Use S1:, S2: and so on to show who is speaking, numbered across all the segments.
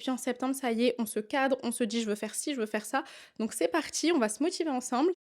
S1: Puis en septembre, ça y est, on se cadre, on se dit: «Je veux faire ci, je veux faire ça». Donc c'est parti, on va se motiver ensemble.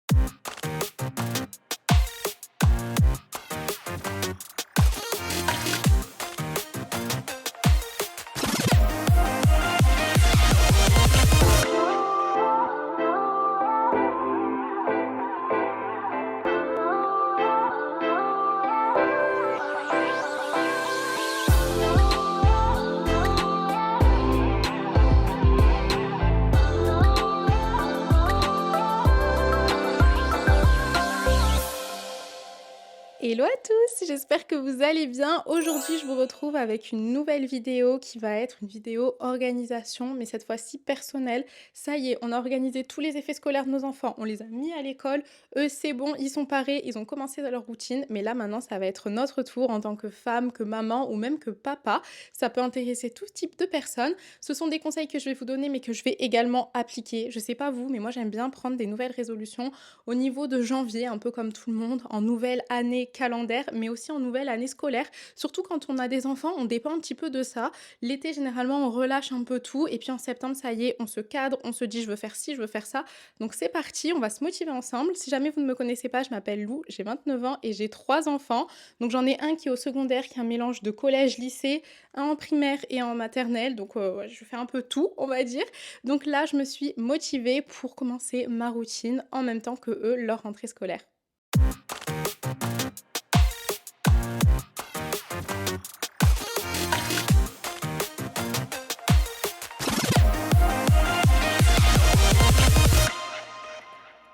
S1: Hello à tous, j'espère que vous allez bien. Aujourd'hui, je vous retrouve avec une nouvelle vidéo qui va être une vidéo organisation, mais cette fois-ci personnelle. Ça y est, on a organisé tous les effets scolaires de nos enfants, on les a mis à l'école. Eux, c'est bon, ils sont parés, ils ont commencé dans leur routine, mais là maintenant, ça va être notre tour en tant que femme, que maman ou même que papa. Ça peut intéresser tout type de personnes. Ce sont des conseils que je vais vous donner, mais que je vais également appliquer. Je sais pas vous, mais moi j'aime bien prendre des nouvelles résolutions au niveau de janvier, un peu comme tout le monde, en nouvelle année calendaire, mais aussi en nouvelle année scolaire. Surtout quand on a des enfants, on dépend un petit peu de ça. L'été, généralement, on relâche un peu tout. Et puis en septembre, ça y est, on se cadre, on se dit je veux faire ci, je veux faire ça. Donc c'est parti, on va se motiver ensemble. Si jamais vous ne me connaissez pas, je m'appelle Lou, j'ai 29 ans et j'ai 3 enfants. Donc j'en ai un qui est au secondaire, qui est un mélange de collège, lycée, un en primaire et un en maternelle. Donc ouais, je fais un peu tout, on va dire. Donc là, je me suis motivée pour commencer ma routine en même temps que eux, leur rentrée scolaire.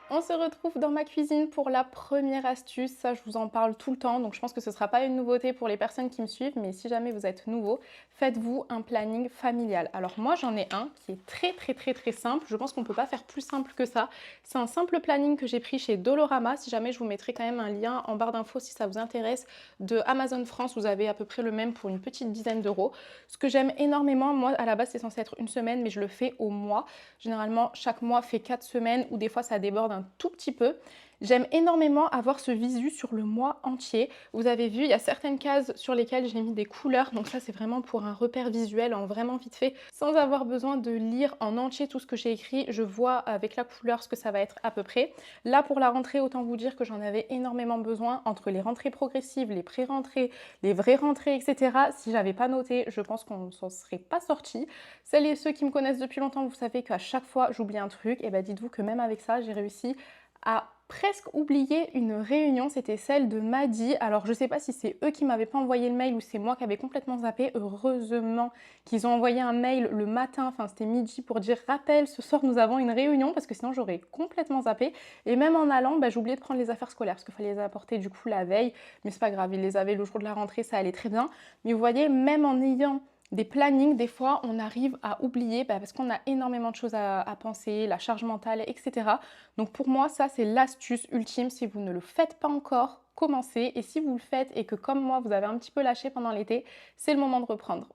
S1: On se retrouve dans ma cuisine pour la première astuce. Ça, je vous en parle tout le temps, donc je pense que ce ne sera pas une nouveauté pour les personnes qui me suivent, mais si jamais vous êtes nouveau, faites-vous un planning familial. Alors moi, j'en ai un qui est très simple. Je pense qu'on ne peut pas faire plus simple que ça. C'est un simple planning que j'ai pris chez Dolorama. Si jamais, je vous mettrai quand même un lien en barre d'infos si ça vous intéresse. De Amazon France, vous avez à peu près le même pour une petite dizaine d'euros. Ce que j'aime énormément, moi, à la base, c'est censé être une semaine, mais je le fais au mois. Généralement, chaque mois fait 4 semaines ou des fois, ça déborde un tout petit peu. J'aime énormément avoir ce visu sur le mois entier. Vous avez vu, il y a certaines cases sur lesquelles j'ai mis des couleurs. Donc ça, c'est vraiment pour un repère visuel en vraiment vite fait. Sans avoir besoin de lire en entier tout ce que j'ai écrit, je vois avec la couleur ce que ça va être à peu près. Là, pour la rentrée, autant vous dire que j'en avais énormément besoin entre les rentrées progressives, les pré-rentrées, les vraies rentrées, etc. Si j'avais pas noté, je pense qu'on ne s'en serait pas sorti. Celles et ceux qui me connaissent depuis longtemps, vous savez qu'à chaque fois, j'oublie un truc. Et bien, dites-vous que même avec ça, j'ai réussi à presque oublié une réunion, c'était celle de Madi. Alors je sais pas si c'est eux qui m'avaient pas envoyé le mail ou c'est moi qui avais complètement zappé. Heureusement qu'ils ont envoyé un mail le matin, enfin c'était midi, pour dire rappel, ce soir nous avons une réunion, parce que sinon j'aurais complètement zappé. Et même en allant, j'ai oublié de prendre les affaires scolaires parce qu'il fallait les apporter du coup la veille, mais c'est pas grave, ils les avaient le jour de la rentrée, ça allait très bien. Mais vous voyez, même en ayant des plannings, des fois, on arrive à oublier parce qu'on a énormément de choses à penser, la charge mentale, etc. Donc pour moi, ça, c'est l'astuce ultime. Si vous ne le faites pas encore, commencez. Et si vous le faites et que, comme moi, vous avez un petit peu lâché pendant l'été, c'est le moment de reprendre.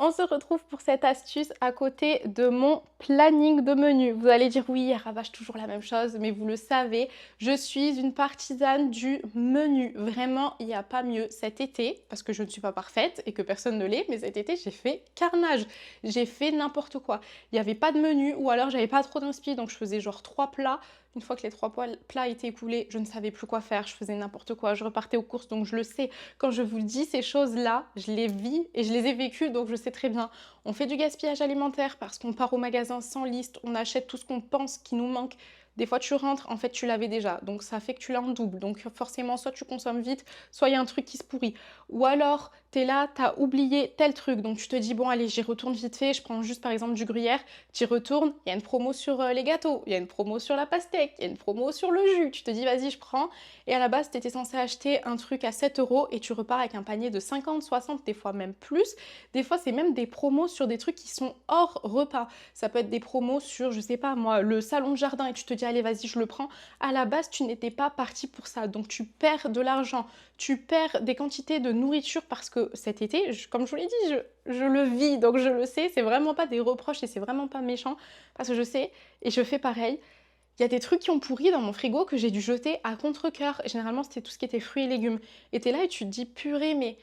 S1: On se retrouve pour cette astuce à côté de mon planning de menu. Vous allez dire oui, elle rabâche toujours la même chose, mais vous le savez, je suis une partisane du menu. Vraiment, il n'y a pas mieux cet été, parce que je ne suis pas parfaite et que personne ne l'est, mais cet été, j'ai fait carnage. J'ai fait n'importe quoi. Il n'y avait pas de menu ou alors j'avais pas trop d'inspi, donc je faisais genre 3 plats. Une fois que les 3 plats étaient écoulés, je ne savais plus quoi faire, je faisais n'importe quoi, je repartais aux courses, donc je le sais. Quand je vous dis ces choses-là, je les vis et je les ai vécues, donc je sais très bien. On fait du gaspillage alimentaire parce qu'on part au magasin sans liste, on achète tout ce qu'on pense qui nous manque. Des fois, tu rentres, en fait, tu l'avais déjà, donc ça fait que tu l'as en double. Donc forcément, soit tu consommes vite, soit il y a un truc qui se pourrit. Ou alors, tu es là, tu as oublié tel truc, donc tu te dis, bon, allez, j'y retourne vite fait, je prends juste par exemple du gruyère, tu y retournes, il y a une promo sur les gâteaux, il y a une promo sur la pastèque, il y a une promo sur le jus, tu te dis, vas-y, je prends. Et à la base, tu étais censé acheter un truc à 7 euros et tu repars avec un panier de 50, 60, des fois même plus. Des fois, c'est même des promos sur des trucs qui sont hors repas. Ça peut être des promos sur, je sais pas moi, le salon de jardin et tu te dis, allez, vas-y, je le prends. À la base, tu n'étais pas parti pour ça. Donc, tu perds de l'argent, tu perds des quantités de nourriture parce que cet été, comme je vous l'ai dit, je le vis, donc je le sais. C'est vraiment pas des reproches et c'est vraiment pas méchant parce que je sais et je fais pareil. Il y a des trucs qui ont pourri dans mon frigo que j'ai dû jeter à contre-cœur. Généralement, c'était tout ce qui était fruits et légumes. Et t'es là et tu te dis, purée, mais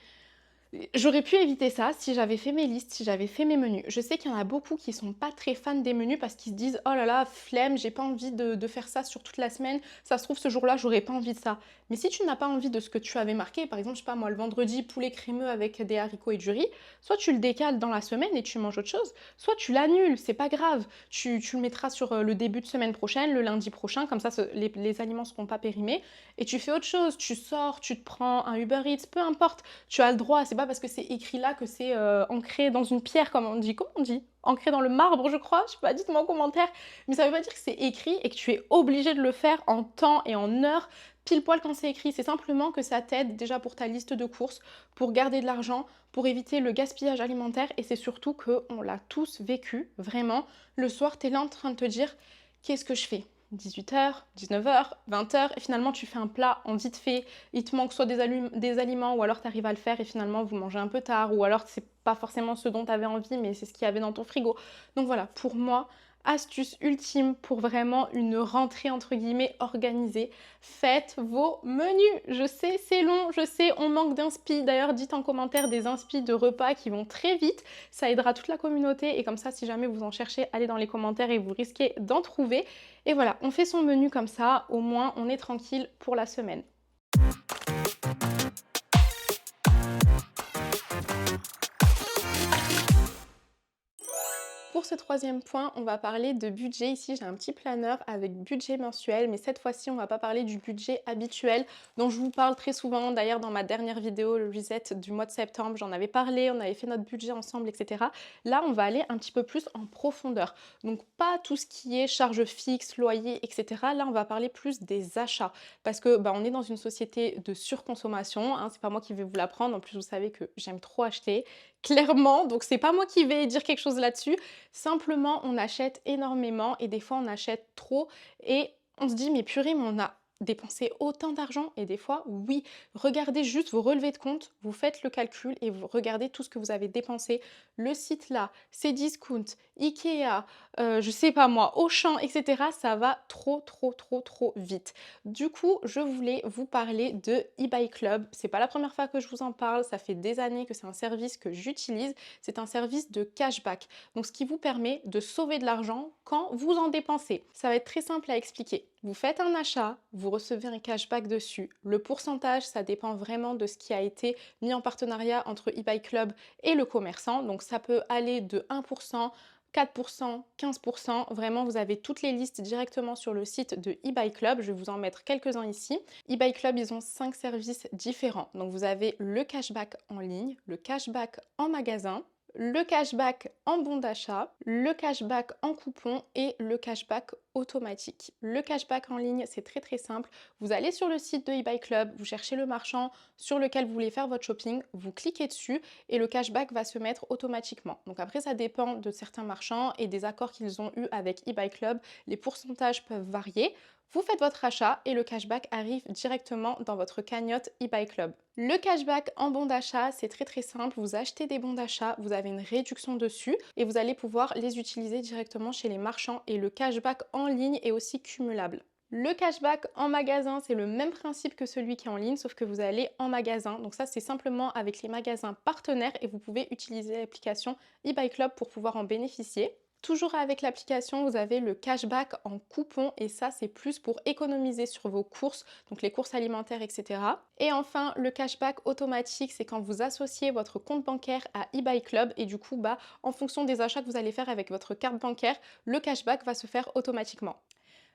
S1: j'aurais pu éviter ça si j'avais fait mes listes, si j'avais fait mes menus. Je sais qu'il y en a beaucoup qui sont pas très fans des menus parce qu'ils se disent oh là là, flemme, j'ai pas envie de faire ça sur toute la semaine. Ça se trouve, ce jour-là, j'aurais pas envie de ça. Mais si tu n'as pas envie de ce que tu avais marqué, par exemple, je sais pas moi, le vendredi, poulet crémeux avec des haricots et du riz, soit tu le décales dans la semaine et tu manges autre chose, soit tu l'annules, c'est pas grave. Tu le mettras sur le début de semaine prochaine, le lundi prochain, comme ça les aliments seront pas périmés et tu fais autre chose. Tu sors, tu te prends un Uber Eats, peu importe. Tu as le droit, c'est pas parce que c'est écrit là que c'est ancré dans une pierre, comme on dit. Comment on dit? Ancré dans le marbre, je crois. Je sais pas, dites-moi en commentaire. Mais ça veut pas dire que c'est écrit et que tu es obligé de le faire en temps et en heure, pile poil quand c'est écrit. C'est simplement que ça t'aide déjà pour ta liste de courses, pour garder de l'argent, pour éviter le gaspillage alimentaire. Et c'est surtout qu'on l'a tous vécu, vraiment. Le soir, tu es là en train de te dire, qu'est-ce que je fais? 18h, 19h, 20h, et finalement tu fais un plat en vite fait, il te manque soit des aliments ou alors tu arrives à le faire et finalement vous mangez un peu tard ou alors c'est pas forcément ce dont tu avais envie mais c'est ce qu'il y avait dans ton frigo. Donc voilà, pour moi, astuce ultime pour vraiment une rentrée entre guillemets organisée, faites vos menus. Je sais, c'est long, je sais, on manque d'inspi. D'ailleurs, dites en commentaire des inspi de repas qui vont très vite, ça aidera toute la communauté et comme ça, si jamais vous en cherchez, allez dans les commentaires et vous risquez d'en trouver. Et voilà, on fait son menu comme ça, au moins on est tranquille pour la semaine. Pour ce troisième point, on va parler de budget. Ici, j'ai un petit planeur avec budget mensuel, mais cette fois-ci, on va pas parler du budget habituel dont je vous parle très souvent. D'ailleurs, dans ma dernière vidéo, le reset du mois de septembre, j'en avais parlé, on avait fait notre budget ensemble, etc. Là, on va aller un petit peu plus en profondeur. Donc, pas tout ce qui est charges fixes, loyer, etc. Là, on va parler plus des achats parce que on est dans une société de surconsommation. Hein, c'est pas moi qui vais vous l'apprendre. En plus, vous savez que j'aime trop acheter, clairement. Donc, c'est pas moi qui vais dire quelque chose là-dessus. Simplement, on achète énormément et des fois, on achète trop et on se dit, mais purée, mais on a dépensé autant d'argent et des fois, oui. Regardez juste vos relevés de compte, vous faites le calcul et vous regardez tout ce que vous avez dépensé. Le site là, Cdiscount, Ikea, je sais pas moi, Auchan, etc. Ça va trop, trop, trop, trop vite. Du coup, je voulais vous parler de eBay Club. C'est pas la première fois que je vous en parle, ça fait des années que c'est un service que j'utilise. C'est un service de cashback. Donc, ce qui vous permet de sauver de l'argent quand vous en dépensez. Ça va être très simple à expliquer. Vous faites un achat, vous recevez un cashback dessus. Le pourcentage, ça dépend vraiment de ce qui a été mis en partenariat entre eBay Club et le commerçant. Donc, ça peut aller de 1%, 4%, 15%. Vraiment, vous avez toutes les listes directement sur le site de eBay Club. Je vais vous en mettre quelques-uns ici. eBay Club, ils ont 5 services différents. Donc, vous avez le cashback en ligne, le cashback en magasin, le cashback en bon d'achat, le cashback en coupon et le cashback automatique. Le cashback en ligne, c'est très très simple. Vous allez sur le site de eBay Club, vous cherchez le marchand sur lequel vous voulez faire votre shopping, vous cliquez dessus et le cashback va se mettre automatiquement. Donc après, ça dépend de certains marchands et des accords qu'ils ont eu avec eBay Club. Les pourcentages peuvent varier. Vous faites votre achat et le cashback arrive directement dans votre cagnotte eBay Club. Le cashback en bon d'achat, c'est très très simple. Vous achetez des bons d'achat, vous avez une réduction dessus et vous allez pouvoir les utiliser directement chez les marchands et le cashback en ligne est aussi cumulable. Le cashback en magasin, c'est le même principe que celui qui est en ligne, sauf que vous allez en magasin. Donc ça, c'est simplement avec les magasins partenaires et vous pouvez utiliser l'application eBay Club pour pouvoir en bénéficier. Toujours avec l'application, vous avez le cashback en coupon et ça, c'est plus pour économiser sur vos courses, donc les courses alimentaires, etc. Et enfin, le cashback automatique, c'est quand vous associez votre compte bancaire à eBay Club et du coup, en fonction des achats que vous allez faire avec votre carte bancaire, le cashback va se faire automatiquement.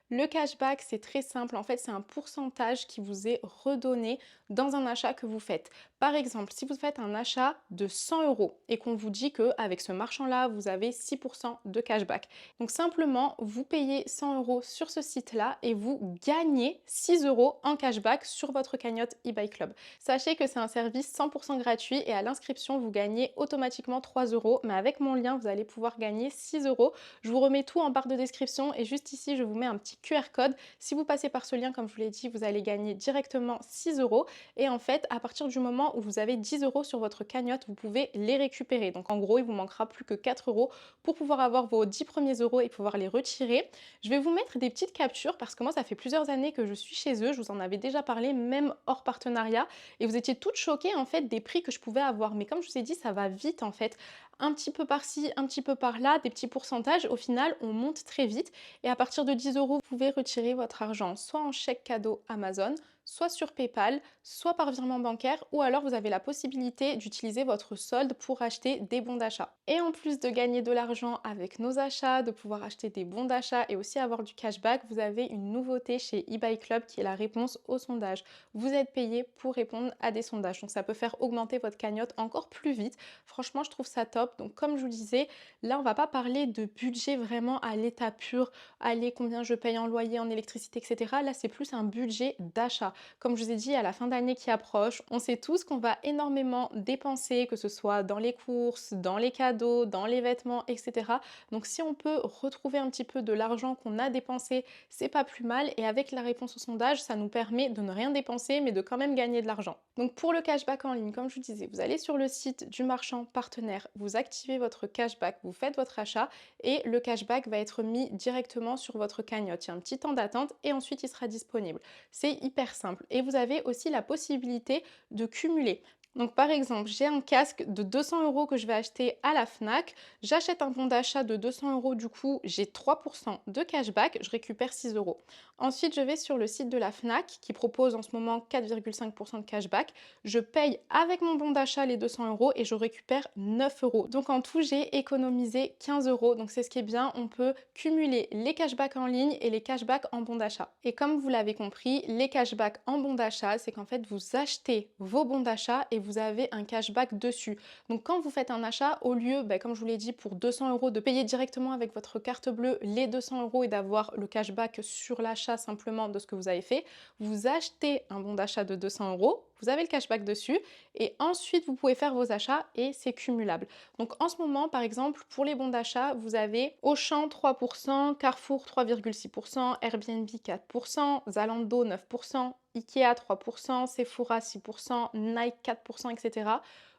S1: Le cashback, c'est très simple. En fait, c'est un pourcentage qui vous est redonné dans un achat que vous faites. Par exemple, si vous faites un achat de 100 € et qu'on vous dit qu'avec ce marchand-là, vous avez 6% de cashback. Donc simplement, vous payez 100 € sur ce site-là et vous gagnez 6 € en cashback sur votre cagnotte eBay Club. Sachez que c'est un service 100% gratuit et à l'inscription, vous gagnez automatiquement 3 €. Mais avec mon lien, vous allez pouvoir gagner 6 €. Je vous remets tout en barre de description et juste ici, je vous mets un petit petit QR code. Si vous passez par ce lien, comme je vous l'ai dit, vous allez gagner directement 6 euros. Et en fait, à partir du moment où vous avez 10 euros sur votre cagnotte, vous pouvez les récupérer. Donc en gros, il vous manquera plus que 4 euros pour pouvoir avoir vos 10 premiers euros et pouvoir les retirer. Je vais vous mettre des petites captures parce que moi, ça fait plusieurs années que je suis chez eux. Je vous en avais déjà parlé, même hors partenariat. Et vous étiez toutes choquées en fait des prix que je pouvais avoir. Mais comme je vous ai dit, ça va vite en fait. Un petit peu par-ci, un petit peu par-là, des petits pourcentages. Au final, on monte très vite. Et à partir de 10 euros, vous pouvez retirer votre argent soit en chèque cadeau Amazon, soit sur PayPal, soit par virement bancaire, ou alors vous avez la possibilité d'utiliser votre solde pour acheter des bons d'achat. Et en plus de gagner de l'argent avec nos achats, de pouvoir acheter des bons d'achat et aussi avoir du cashback, vous avez une nouveauté chez eBay Club qui est la réponse au sondage. Vous êtes payé pour répondre à des sondages, donc ça peut faire augmenter votre cagnotte encore plus vite. Franchement, je trouve ça top. Donc comme je vous disais, là on va pas parler de budget vraiment à l'état pur, aller combien je paye en loyer, en électricité, etc. Là c'est plus un budget d'achat. Comme je vous ai dit, à la fin d'année qui approche, on sait tous qu'on va énormément dépenser, que ce soit dans les courses, dans les cadeaux, dans les vêtements, etc. Donc si on peut retrouver un petit peu de l'argent qu'on a dépensé, c'est pas plus mal. Et avec la réponse au sondage, ça nous permet de ne rien dépenser, mais de quand même gagner de l'argent. Donc pour le cashback en ligne, comme je vous disais, vous allez sur le site du marchand partenaire, vous activez votre cashback, vous faites votre achat et le cashback va être mis directement sur votre cagnotte. Il y a un petit temps d'attente et ensuite il sera disponible. C'est hyper simple. Et vous avez aussi la possibilité de cumuler. Donc par exemple, j'ai un casque de 200 euros que je vais acheter à la Fnac. J'achète un bon d'achat de 200 euros, du coup j'ai 3% de cashback, je récupère 6 euros. Ensuite, je vais sur le site de la Fnac qui propose en ce moment 4,5% de cashback. Je paye avec mon bon d'achat les 200 euros et je récupère 9 euros. Donc en tout, j'ai économisé 15 euros. Donc c'est ce qui est bien, on peut cumuler les cashbacks en ligne et les cashbacks en bon d'achat. Et comme vous l'avez compris, les cashbacks en bon d'achat, c'est qu'en fait, vous achetez vos bons d'achat et vous avez un cashback dessus. Donc quand vous faites un achat, au lieu, comme je vous l'ai dit, pour 200 euros, de payer directement avec votre carte bleue les 200 euros et d'avoir le cashback sur l'achat simplement de ce que vous avez fait, vous achetez un bon d'achat de 200 euros, vous avez le cashback dessus et ensuite vous pouvez faire vos achats et c'est cumulable. Donc en ce moment, par exemple, pour les bons d'achat, vous avez Auchan 3%, Carrefour 3,6%, Airbnb 4%, Zalando 9%, Ikea 3%, Sephora 6%, Nike 4%, etc.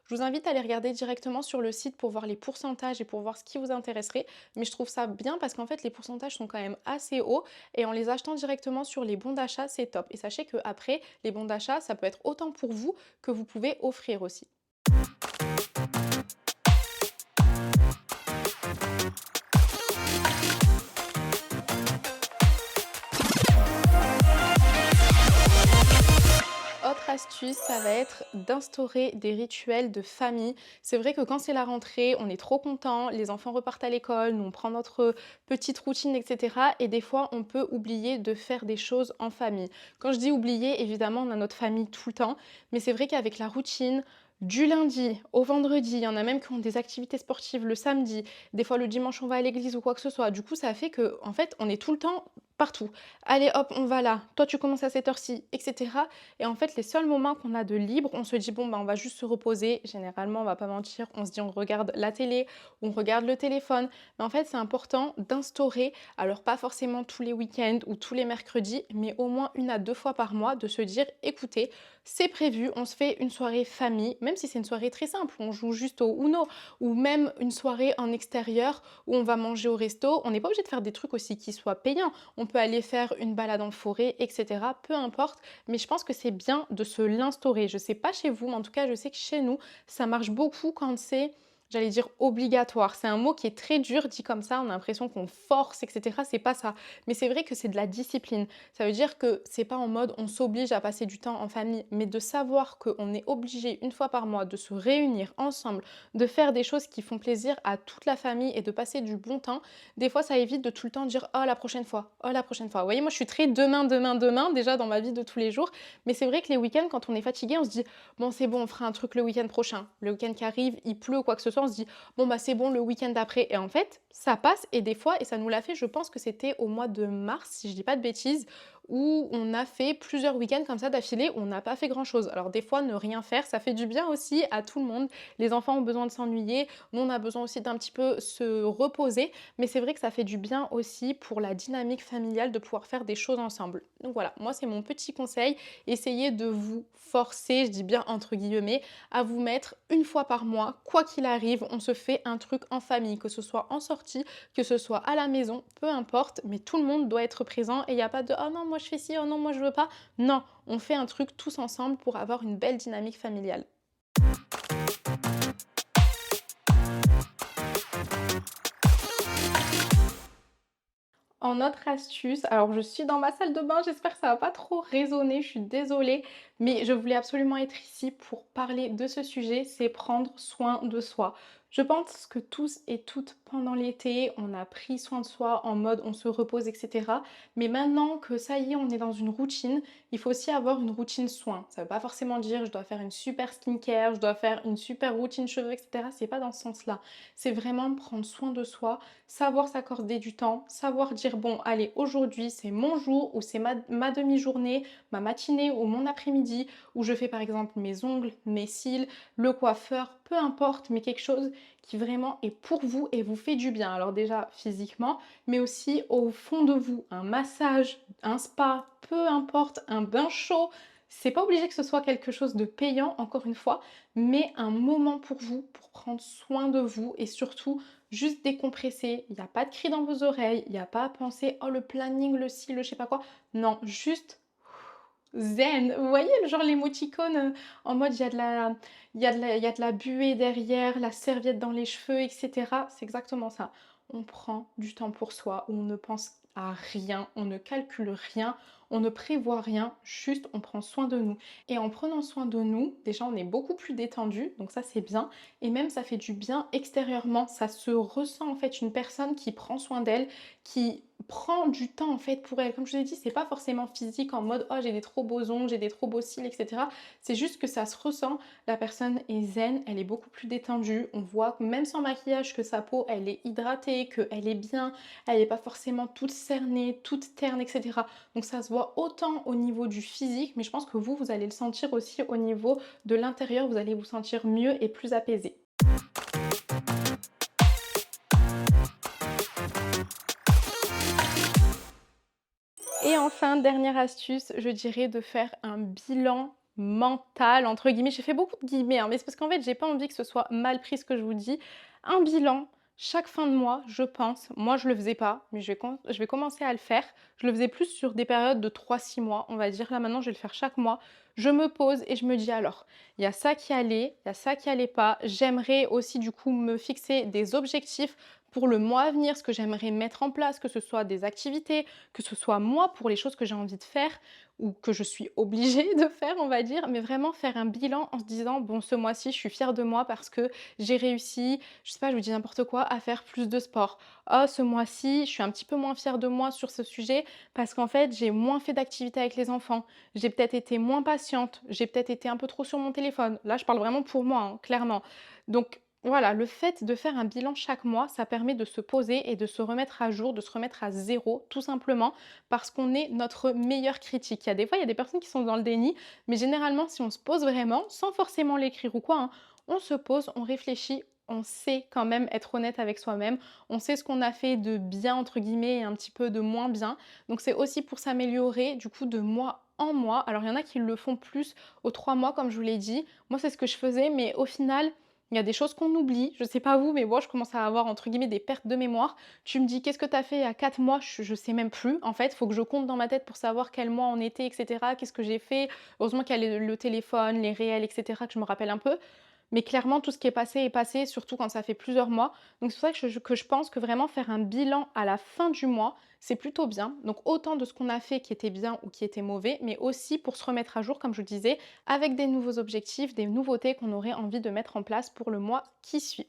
S1: Je vous invite à aller regarder directement sur le site pour voir les pourcentages et pour voir ce qui vous intéresserait. Mais je trouve ça bien parce qu'en fait, les pourcentages sont quand même assez hauts et en les achetant directement sur les bons d'achat, c'est top. Et sachez qu'après, les bons d'achat, ça peut être autant pour vous que vous pouvez offrir aussi. Autre astuce, ça va être d'instaurer des rituels de famille. C'est vrai que quand c'est la rentrée, on est trop content, les enfants repartent à l'école, nous on prend notre petite routine, etc. Et des fois, on peut oublier de faire des choses en famille. Quand je dis oublier, évidemment, on a notre famille tout le temps, mais c'est vrai qu'avec la routine, du lundi au vendredi, il y en a même qui ont des activités sportives le samedi, des fois le dimanche on va à l'église ou quoi que ce soit. Du coup, ça fait que en fait, on est tout le temps partout. Allez hop, on va là, toi tu commences à cette heure-ci, etc. Et en fait, les seuls moments qu'on a de libre, on se dit bon on va juste se reposer. Généralement, on va pas mentir, on se dit on regarde la télé, on regarde le téléphone. Mais en fait, c'est important d'instaurer, alors pas forcément tous les week-ends ou tous les mercredis, mais au moins 1 à 2 fois par mois, de se dire écoutez, c'est prévu, on se fait une soirée famille, même si c'est une soirée très simple, on joue juste au Uno, ou même une soirée en extérieur où on va manger au resto. On n'est pas obligé de faire des trucs aussi qui soient payants. On peut aller faire une balade en forêt, etc. Peu importe, mais je pense que c'est bien de se l'instaurer. Je sais pas chez vous, mais en tout cas, je sais que chez nous, ça marche beaucoup quand c'est, j'allais dire obligatoire. C'est un mot qui est très dur, dit comme ça, on a l'impression qu'on force, etc. C'est pas ça. Mais c'est vrai que c'est de la discipline. Ça veut dire que c'est pas en mode on s'oblige à passer du temps en famille, mais de savoir qu'on est obligé 1 fois par mois de se réunir ensemble, de faire des choses qui font plaisir à toute la famille et de passer du bon temps. Des fois, ça évite de tout le temps dire oh la prochaine fois, oh la prochaine fois. Vous voyez, moi je suis très demain, demain, demain déjà dans ma vie de tous les jours. Mais c'est vrai que les week-ends, quand on est fatigué, on se dit bon c'est bon, on fera un truc le week-end prochain. Le week-end qui arrive, il pleut ou quoi que ce soit, on se dit bon c'est bon le week-end d'après. Et en fait, ça passe et des fois, et ça nous l'a fait, je pense que c'était au mois de mars, si je dis pas de bêtises, où on a fait plusieurs week-ends comme ça d'affilée où on n'a pas fait grand-chose. Alors des fois, ne rien faire, ça fait du bien aussi à tout le monde. Les enfants ont besoin de s'ennuyer, nous on a besoin aussi d'un petit peu se reposer, mais c'est vrai que ça fait du bien aussi pour la dynamique familiale de pouvoir faire des choses ensemble. Donc voilà, moi c'est mon petit conseil, essayez de vous forcer, je dis bien entre guillemets, à vous mettre une fois par mois, quoi qu'il arrive, on se fait un truc en famille, que ce soit en sortie, que ce soit à la maison, peu importe, mais tout le monde doit être présent et il n'y a pas de oh non, moi je fais ci, oh non, moi je veux pas. Non, on fait un truc tous ensemble pour avoir une belle dynamique familiale. En autre astuce, alors je suis dans ma salle de bain, j'espère que ça va pas trop résonner, je suis désolée, mais je voulais absolument être ici pour parler de ce sujet, c'est prendre soin de soi. Je pense que tous et toutes pendant l'été, on a pris soin de soi en mode on se repose, etc. Mais maintenant que ça y est, on est dans une routine, il faut aussi avoir une routine soin. Ça veut pas forcément dire je dois faire une super skincare, je dois faire une super routine cheveux, etc. C'est pas dans ce sens-là. C'est vraiment prendre soin de soi, savoir s'accorder du temps, savoir dire bon, allez, aujourd'hui c'est mon jour ou c'est ma demi-journée, ma matinée ou mon après-midi où je fais par exemple mes ongles, mes cils, le coiffeur, peu importe, mais quelque chose qui vraiment est pour vous et vous fait du bien. Alors déjà physiquement, mais aussi au fond de vous, un massage, un spa, peu importe, un bain chaud. C'est pas obligé que ce soit quelque chose de payant, encore une fois, mais un moment pour vous, pour prendre soin de vous et surtout juste décompresser. Il n'y a pas de cris dans vos oreilles, il n'y a pas à penser oh le planning, le ci, le je sais pas quoi. Non, juste zen. Vous voyez le genre l'émoticône en mode il y a de la buée derrière, la serviette dans les cheveux, etc. C'est exactement ça. On prend du temps pour soi, où on ne pense à rien, on ne calcule rien, on ne prévoit rien, juste on prend soin de nous. Et en prenant soin de nous, déjà on est beaucoup plus détendu, donc ça c'est bien. Et même ça fait du bien extérieurement, ça se ressent en fait une personne qui prend soin d'elle, qui prend du temps en fait pour elle. Comme je vous ai dit, c'est pas forcément physique en mode oh j'ai des trop beaux ongles, j'ai des trop beaux cils, etc. C'est juste que ça se ressent. La personne est zen, elle est beaucoup plus détendue. On voit même sans maquillage que sa peau elle est hydratée, qu'elle est bien, elle n'est pas forcément toute cernée, toute terne, etc. Donc ça se voit autant au niveau du physique, mais je pense que vous allez le sentir aussi au niveau de l'intérieur. Vous allez vous sentir mieux et plus apaisé. Et enfin, dernière astuce, je dirais de faire un bilan mental, entre guillemets. J'ai fait beaucoup de guillemets, hein, mais c'est parce qu'en fait, j'ai pas envie que ce soit mal pris ce que je vous dis. Un bilan, chaque fin de mois, je pense. Moi, je le faisais pas, mais je vais commencer à le faire. Je le faisais plus sur des périodes de 3 6 mois, on va dire. Là, maintenant, je vais le faire chaque mois. Je me pose et je me dis alors, il y a ça qui allait, il y a ça qui allait pas. J'aimerais aussi, du coup, me fixer des objectifs pour le mois à venir, ce que j'aimerais mettre en place, que ce soit des activités, que ce soit moi pour les choses que j'ai envie de faire ou que je suis obligée de faire, on va dire, mais vraiment faire un bilan en se disant bon, ce mois-ci, je suis fière de moi parce que j'ai réussi, je sais pas, je vous dis n'importe quoi, à faire plus de sport. Oh, ce mois-ci, je suis un petit peu moins fière de moi sur ce sujet parce qu'en fait, j'ai moins fait d'activités avec les enfants. J'ai peut-être été moins patiente, j'ai peut-être été un peu trop sur mon téléphone. Là, je parle vraiment pour moi, hein, clairement. Donc, voilà, le fait de faire un bilan chaque mois, ça permet de se poser et de se remettre à jour, de se remettre à zéro, tout simplement parce qu'on est notre meilleure critique. Il y a des fois, il y a des personnes qui sont dans le déni, mais généralement, si on se pose vraiment, sans forcément l'écrire ou quoi, hein, on se pose, on réfléchit, on sait quand même être honnête avec soi-même, on sait ce qu'on a fait de bien, entre guillemets, et un petit peu de moins bien. Donc c'est aussi pour s'améliorer, du coup, de mois en mois. Alors il y en a qui le font plus aux 3 mois, comme je vous l'ai dit. Moi, c'est ce que je faisais, mais au final, il y a des choses qu'on oublie. Je sais pas vous, mais moi, je commence à avoir, entre guillemets, des pertes de mémoire. Tu me dis: «Qu'est-ce que tu as fait il y a 4 mois?» Je sais même plus. En fait, il faut que je compte dans ma tête pour savoir quel mois on était et cetera. Qu'est-ce que j'ai fait? Heureusement qu'il y a le téléphone, les réels et cetera, que je me rappelle un peu. Mais clairement, tout ce qui est passé, surtout quand ça fait plusieurs mois. Donc c'est pour ça que je pense que vraiment faire un bilan à la fin du mois, c'est plutôt bien. Donc autant de ce qu'on a fait qui était bien ou qui était mauvais, mais aussi pour se remettre à jour, comme je disais, avec des nouveaux objectifs, des nouveautés qu'on aurait envie de mettre en place pour le mois qui suit.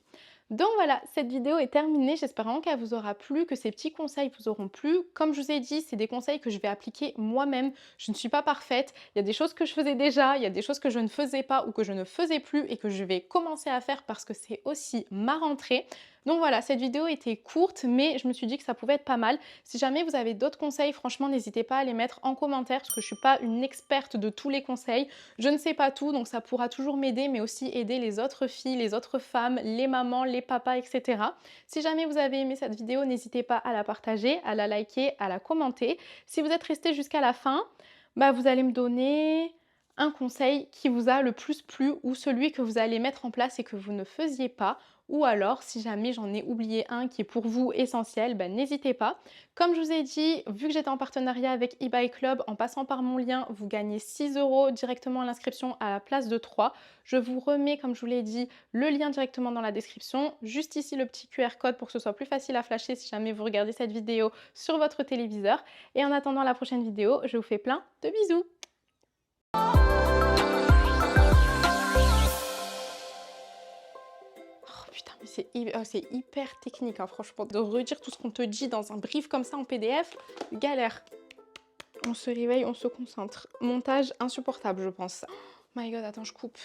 S1: Donc voilà, cette vidéo est terminée. J'espère vraiment qu'elle vous aura plu, que ces petits conseils vous auront plu. Comme je vous ai dit, c'est des conseils que je vais appliquer moi-même. Je ne suis pas parfaite. Il y a des choses que je faisais déjà, il y a des choses que je ne faisais pas ou que je ne faisais plus et que je vais commencer à faire parce que c'est aussi ma rentrée. Donc voilà, cette vidéo était courte, mais je me suis dit que ça pouvait être pas mal. Si jamais vous avez d'autres conseils, franchement, n'hésitez pas à les mettre en commentaire parce que je suis pas une experte de tous les conseils. Je ne sais pas tout, donc ça pourra toujours m'aider, mais aussi aider les autres filles, les autres femmes, les mamans, les papas, etc. Si jamais vous avez aimé cette vidéo, n'hésitez pas à la partager, à la liker, à la commenter. Si vous êtes resté jusqu'à la fin, bah, vous allez me donner un conseil qui vous a le plus plu ou celui que vous allez mettre en place et que vous ne faisiez pas. Ou alors, si jamais j'en ai oublié un qui est pour vous essentiel, ben, n'hésitez pas. Comme je vous ai dit, vu que j'étais en partenariat avec eBay Club, en passant par mon lien, vous gagnez 6 € directement à l'inscription à la place de 3. Je vous remets, comme je vous l'ai dit, le lien directement dans la description. Juste ici, le petit QR code pour que ce soit plus facile à flasher si jamais vous regardez cette vidéo sur votre téléviseur. Et en attendant la prochaine vidéo, je vous fais plein de bisous. Oh putain, mais c'est hyper technique, hein, franchement. De redire tout ce qu'on te dit dans un brief comme ça en PDF, galère. On se réveille, on se concentre. Montage insupportable, je pense. Oh my god, attends, je coupe.